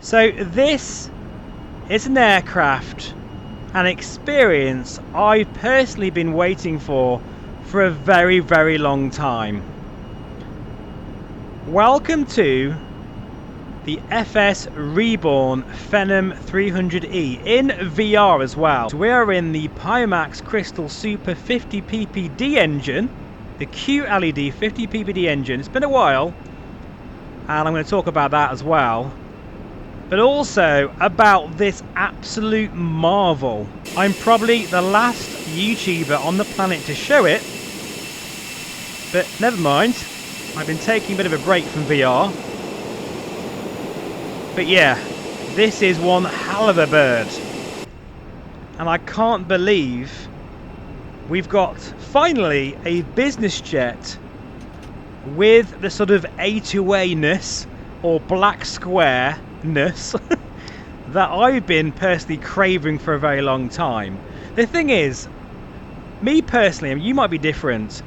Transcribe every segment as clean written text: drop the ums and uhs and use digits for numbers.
So this is an aircraft, an experience I've personally been waiting for a very, very long time. Welcome to the FS Reborn Phenom 300E in VR as well. So we are in the Pimax Crystal Super 50 ppd engine, the QLED 50 ppd engine. It's been a while, and I'm going to talk about that as well. But also about this absolute marvel. I'm probably the last YouTuber on the planet to show it, but never mind. I've been taking a bit of a break from VR. But yeah, this is one hell of a bird. And I can't believe we've got finally a business jet with the sort of A2A-ness or black square-ness that I've been personally craving for a very long time. The thing is, me personally, and you might be different,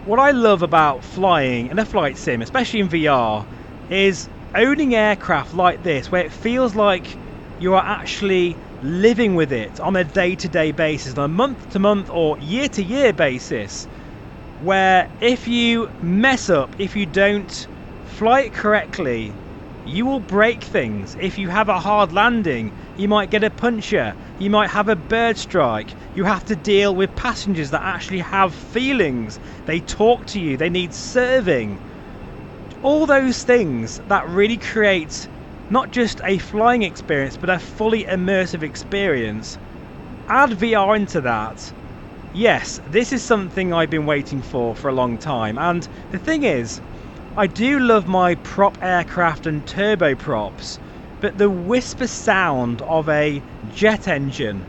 what I love about flying in a flight sim, especially in VR, is owning aircraft like this, where it feels like you are actually living with it on a day-to-day basis, on a month-to-month or year-to-year basis, where if you mess up, if you don't fly it correctly, you will break things. If you have a hard landing, you might get a puncture, you might have a bird strike, you have to deal with passengers that actually have feelings, they talk to you, they need serving. All those things that really create not just a flying experience but a fully immersive experience. Add VR into that. Yes, this is something I've been waiting for a long time, and the thing is, I do love my prop aircraft and turboprops, but the whisper sound of a jet engine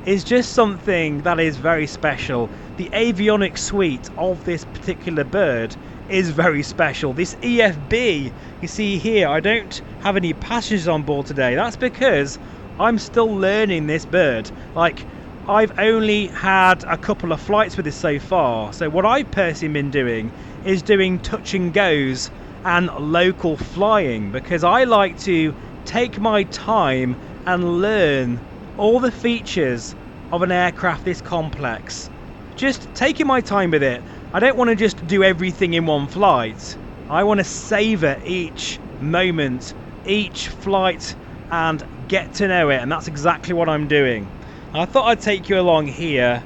is just something that is very special. The avionics suite of this particular bird is very special. This EFB you see here, I don't have any passengers on board today. That's because I'm still learning this bird. Like, I've only had a couple of flights with this so far, so what I've personally been doing is doing touch and goes and local flying, because I like to take my time and learn all the features of an aircraft this complex. Just taking my time with it. I don't want to just do everything in one flight. I want to savor each moment, each flight, and get to know it, and that's exactly what I'm doing. I thought I'd take you along here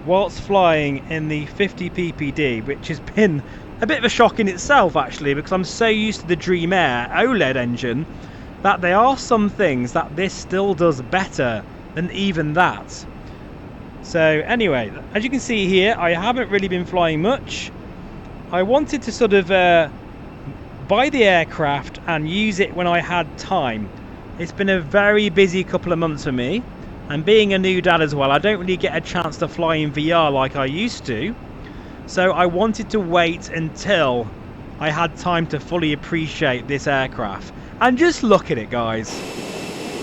whilst flying in the 50 ppd, which has been a bit of a shock in itself actually, because I'm so used to the Dream Air OLED engine that there are some things that this still does better than even that. So anyway, as you can see here, I haven't really been flying much. I wanted to sort of buy the aircraft and use it when I had time. It's been a very busy couple of months for me, and being a new dad as well, I don't really get a chance to fly in VR like I used to. So I wanted to wait until I had time to fully appreciate this aircraft. And just look at it, guys.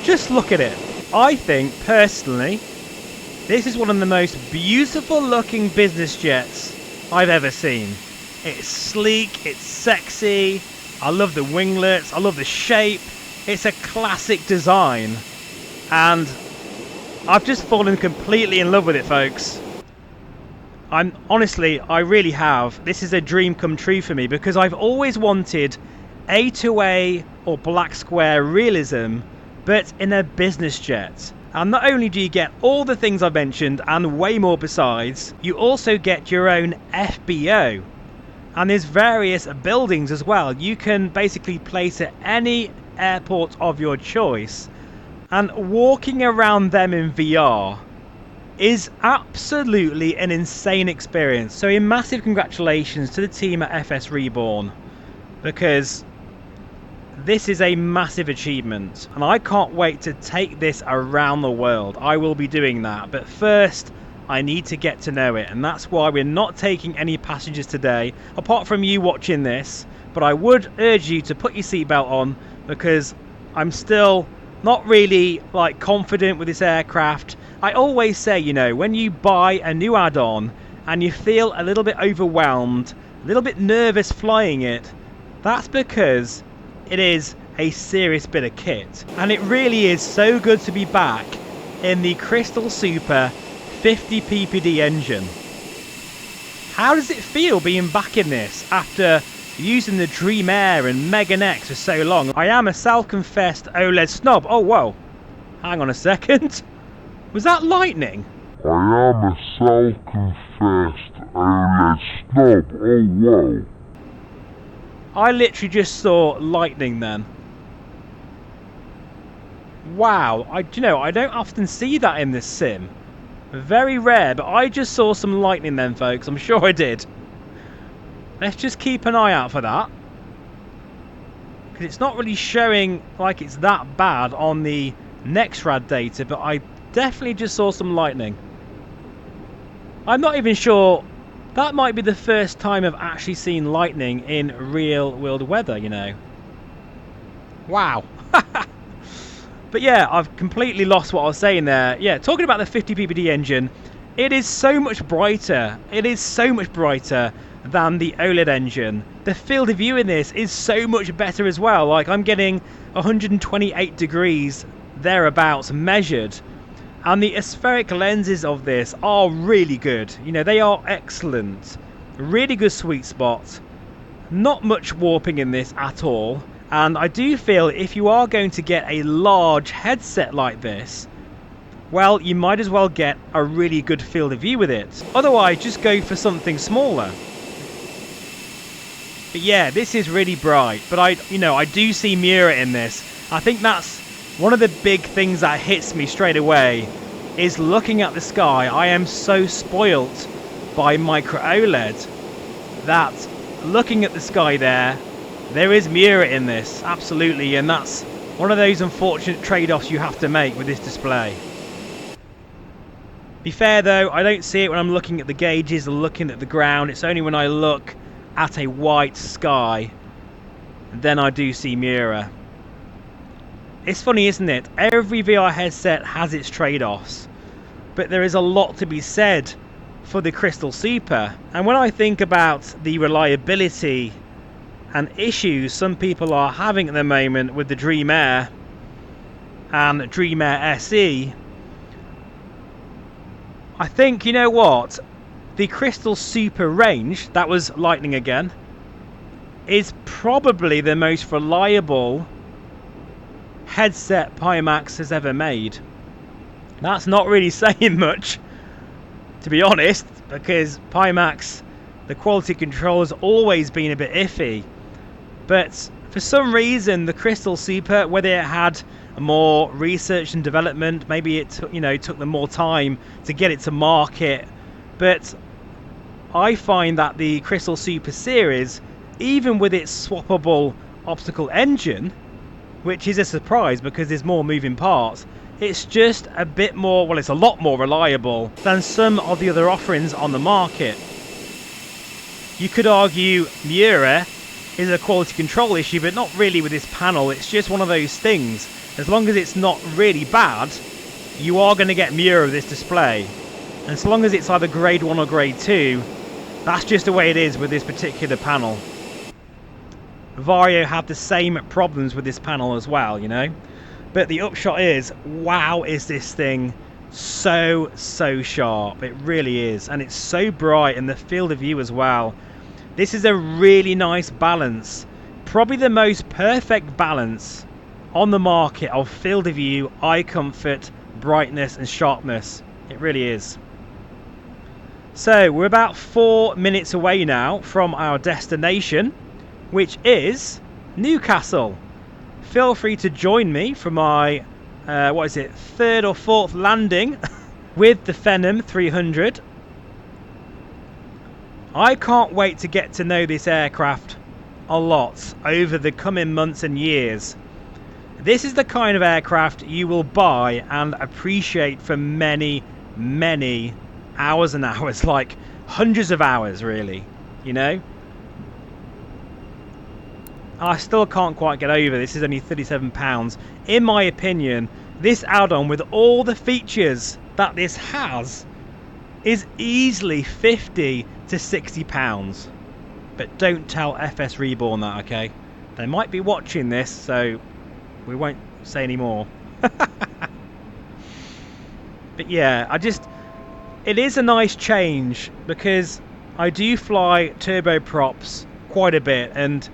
Just look at it. I think, personally, this is one of the most beautiful looking business jets I've ever seen. It's sleek, it's sexy, I love the winglets, I love the shape. It's a classic design, and I've just fallen completely in love with it, folks. Honestly, I really have. This is a dream come true for me, because I've always wanted A2A or black square realism, but in a business jet. And not only do you get all the things I've mentioned and way more besides, you also get your own FBO. And there's various buildings as well. You can basically place at any airport of your choice, and walking around them in VR is absolutely an insane experience. So a massive congratulations to the team at FS Reborn, because this is a massive achievement and I can't wait to take this around the world. I will be doing that, but first I need to get to know it, and that's why we're not taking any passengers today apart from you watching this. But I would urge you to put your seatbelt on, because I'm still not really confident with this aircraft. I always say, you know, when you buy a new add-on and you feel a little bit overwhelmed, a little bit nervous flying it, that's because it is a serious bit of kit. And it really is so good to be back in the Crystal Super 50 ppd engine. How does it feel being back in this after using the Dream Air and Megan X for so long? I am a self-confessed OLED snob. Oh, whoa. Hang on a second. Was that lightning? I am a self-confessed OLED snob. Oh, whoa. I literally just saw lightning then. Wow. Do you know, I don't often see that in this sim. Very rare, but I just saw some lightning then, folks. I'm sure I did. Let's just keep an eye out for that. Because it's not really showing like it's that bad on the NextRad data, but I definitely just saw some lightning. I'm not even sure. That might be the first time I've actually seen lightning in real world weather, you know. Wow. But yeah, I've completely lost what I was saying there. Yeah, talking about the 50 ppd engine, it is so much brighter. It is so much brighter than the OLED engine. The field of view in this is so much better as well. Like, I'm getting 128 degrees thereabouts measured. And the aspheric lenses of this are really good. You know, they are excellent. Really good sweet spot. Not much warping in this at all. And I do feel if you are going to get a large headset like this, well, you might as well get a really good field of view with it. Otherwise, just go for something smaller. But yeah, this is really bright. But I do see Mura in this. I think that's one of the big things that hits me straight away, is looking at the sky. I am so spoilt by micro OLED that looking at the sky there is Mura in this, absolutely, and that's one of those unfortunate trade-offs you have to make with this display. Be fair though, I don't see it when I'm looking at the gauges or looking at the ground. It's only when I look at a white sky then I do see Mura. It's funny, isn't it? Every VR headset has its trade-offs, but there is a lot to be said for the Crystal Super. And when I think about the reliability and issues some people are having at the moment with the Dream Air and Dream Air SE, I think, you know what, the Crystal Super range, that was lightning again, is probably the most reliable headset Pimax has ever made. That's not really saying much, to be honest, because Pimax, the quality control has always been a bit iffy. But for some reason, the Crystal Super, whether it had more research and development, maybe it took them more time to get it to market, but I find that the Crystal Super series, even with its swappable optical engine, which is a surprise because there's more moving parts, it's just a bit more, well, it's a lot more reliable than some of the other offerings on the market. You could argue Mura is a quality control issue, but not really with this panel. It's just one of those things. As long as it's not really bad, you are going to get Mura with this display. And so long as it's either grade 1 or grade 2, that's just the way it is with this particular panel. Vario have the same problems with this panel as well, you know. But the upshot is, wow, is this thing so sharp. It really is. And it's so bright, and the field of view as well. This is a really nice balance. Probably the most perfect balance on the market of field of view, eye comfort, brightness and sharpness. It really is. So we're about 4 minutes away now from our destination, which is Newcastle. Feel free to join me for my, third or fourth landing with the Phenom 300. I can't wait to get to know this aircraft a lot over the coming months and years. This is the kind of aircraft you will buy and appreciate for many hours and hours, like hundreds of hours really, you know. I still can't quite get over this is only £37. In my opinion, this add-on with all the features that this has is easily £50 to £60. But don't tell FS Reborn that, okay? They might be watching this, so we won't say any more. But yeah, it is a nice change because I do fly turboprops quite a bit, and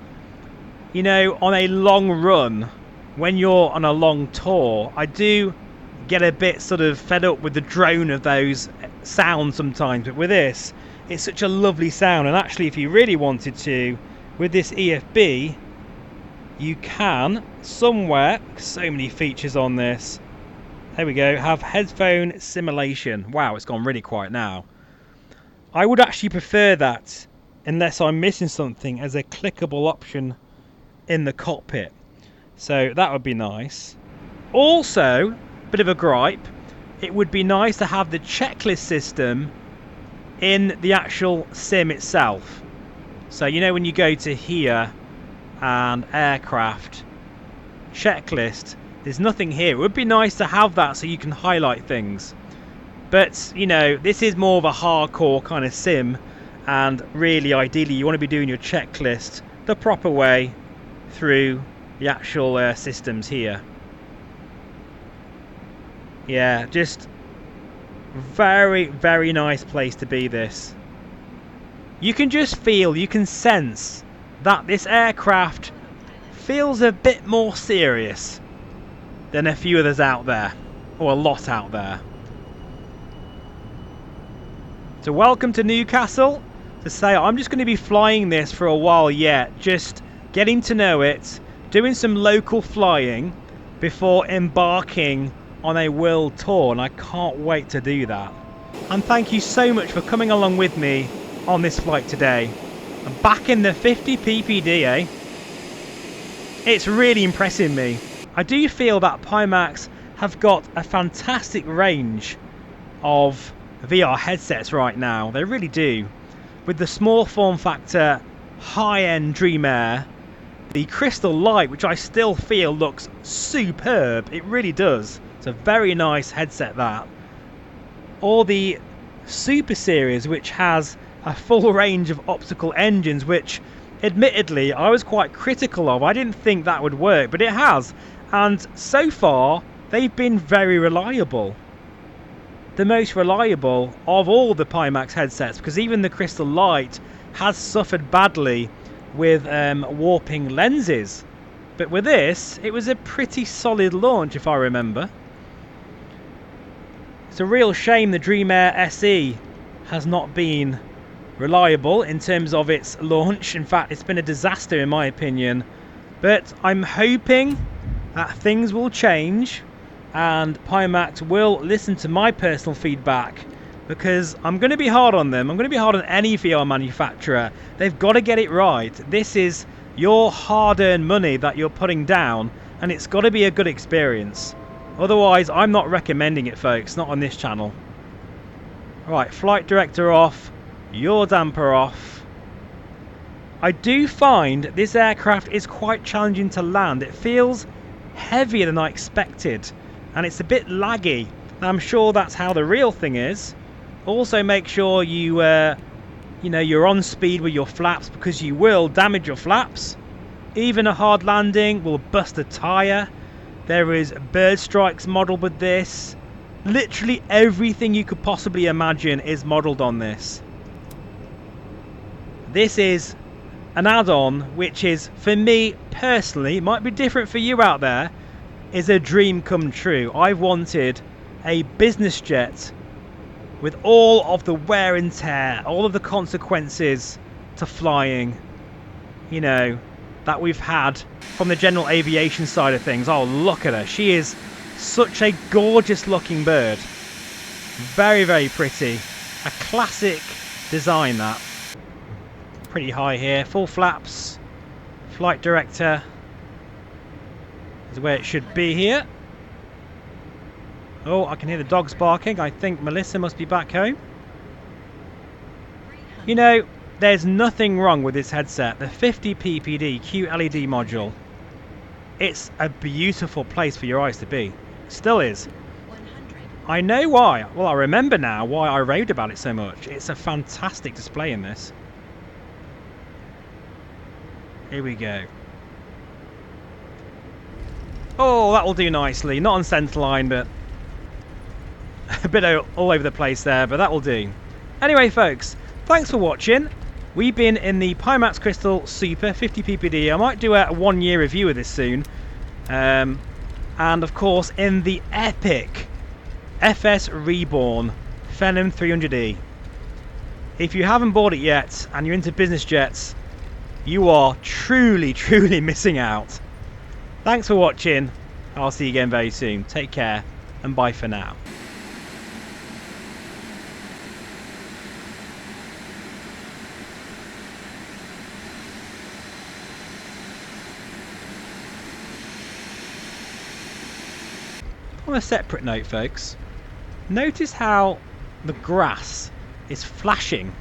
you know, on a long run, when you're on a long tour, I do get a bit sort of fed up with the drone of those sounds sometimes, but with this, it's such a lovely sound. And actually, if you really wanted to, with this EFB, you can somewhere, so many features on this, there we go, have headphone simulation. Wow, it's gone really quiet now. I would actually prefer that, unless I'm missing something, as a clickable option in the cockpit. So that would be nice. Also, bit of a gripe, it would be nice to have the checklist system in the actual sim itself. So you know when you go to here and aircraft checklist, there's nothing here. It would be nice to have that so you can highlight things. But you know, this is more of a hardcore kind of sim, and really ideally you want to be doing your checklist the proper way through the actual systems here. Yeah, just very, very nice place to be, this. You can just feel, you can sense that this aircraft feels a bit more serious than a few others out there, or a lot out there. So welcome to Newcastle. To say I'm just going to be flying this for a while yet, just getting to know it, doing some local flying before embarking on a world tour, and I can't wait to do that. And thank you so much for coming along with me on this flight today. I'm back in the 50 ppd, eh? It's really impressing me. I do feel that Pimax have got a fantastic range of VR headsets right now. They really do. With the small form factor high-end Dream Air, the Crystal Light, which I still feel looks superb. It really does. It's a very nice headset, that. Or the Super Series, which has a full range of optical engines, which admittedly I was quite critical of. I didn't think that would work, but it has. And so far, they've been very reliable. The most reliable of all the Pimax headsets, because even the Crystal Light has suffered badly with warping lenses. But with this, it was a pretty solid launch, if I remember. It's a real shame the Dream Air SE has not been reliable in terms of its launch. In fact, it's been a disaster in my opinion. But I'm hoping that things will change and Pimax will listen to my personal feedback, because I'm going to be hard on them. I'm going to be hard on any VR manufacturer. They've got to get it right. This is your hard-earned money that you're putting down, and it's got to be a good experience. Otherwise, I'm not recommending it, folks. Not on this channel. Right, flight director off. Yaw damper off. I do find this aircraft is quite challenging to land. It feels heavier than I expected, and it's a bit laggy. I'm sure that's how the real thing is. Also, make sure you, you know, you're on speed with your flaps, because you will damage your flaps. Even a hard landing will bust a tyre. There is bird strikes modelled with this. Literally everything you could possibly imagine is modelled on this. This is an add-on which is, for me personally, it might be different for you out there, is a dream come true. I've wanted a business jet with all of the wear and tear, all of the consequences to flying, you know, that we've had from the general aviation side of things. Oh, look at her. She is such a gorgeous looking bird. Very, very pretty. A classic design, that. Pretty high here. Full flaps. Flight director is where it should be here. Oh, I can hear the dogs barking. I think Melissa must be back home. You know, there's nothing wrong with this headset. The 50 ppd QLED module. It's a beautiful place for your eyes to be. Still is. I know why. Well, I remember now why I raved about it so much. It's a fantastic display in this. Here we go. Oh, that will do nicely. Not on centre line, but a bit all over the place there, but that will do. Anyway, folks, thanks for watching. We've been in the Pimax Crystal Super 50 ppd. I might do a 1-year review of this soon. And of course, in the epic FS Reborn Phenom 300E. If you haven't bought it yet and you're into business jets, you are truly, truly missing out. Thanks for watching. I'll see you again very soon. Take care and bye for now. On a separate note, folks, notice how the grass is flashing.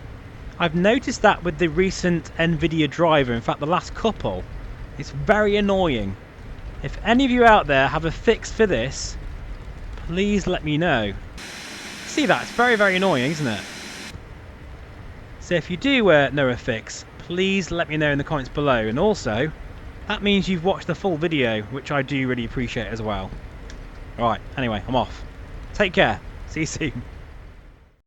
I've noticed that with the recent NVIDIA driver, in fact the last couple. It's very annoying. If any of you out there have a fix for this, please let me know. See that? It's very, very annoying, isn't it? So if you do know a fix, please let me know in the comments below. And also, that means you've watched the full video, which I do really appreciate as well. Alright, anyway, I'm off. Take care. See you soon.